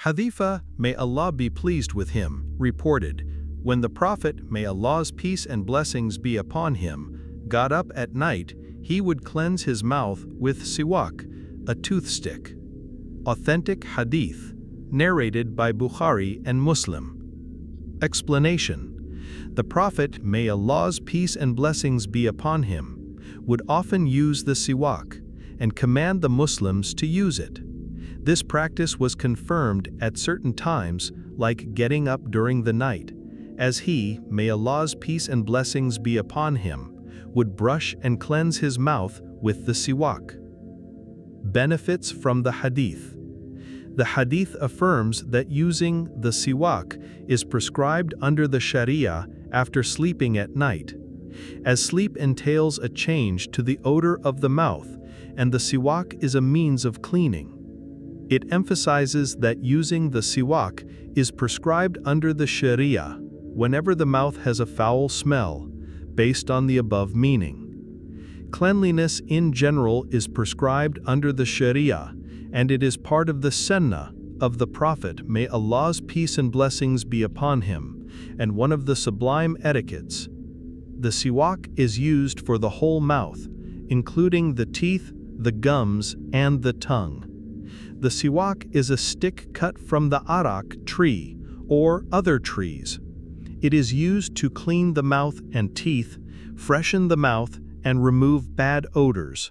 Haditha, may Allah be pleased with him, reported, when the Prophet, may Allah's peace and blessings be upon him, got up at night, he would cleanse his mouth with siwak, a toothstick. Authentic Hadith, narrated by Bukhari and Muslim. Explanation: the Prophet, may Allah's peace and blessings be upon him, would often use the siwak, and command the Muslims to use it. This practice was confirmed at certain times, like getting up during the night, as he, may Allah's peace and blessings be upon him, would brush and cleanse his mouth with the siwak. Benefits from the Hadith. The Hadith affirms that using the siwak is prescribed under the Sharia after sleeping at night, as sleep entails a change to the odor of the mouth, and the siwak is a means of cleaning. It emphasizes that using the siwak is prescribed under the Sharia whenever the mouth has a foul smell, based on the above meaning. Cleanliness in general is prescribed under the Sharia, and it is part of the Sunnah of the Prophet, may Allah's peace and blessings be upon him, and one of the sublime etiquettes. The siwak is used for the whole mouth, including the teeth, the gums, and the tongue. The siwak is a stick cut from the arak tree or other trees. It is used to clean the mouth and teeth, freshen the mouth, and remove bad odors.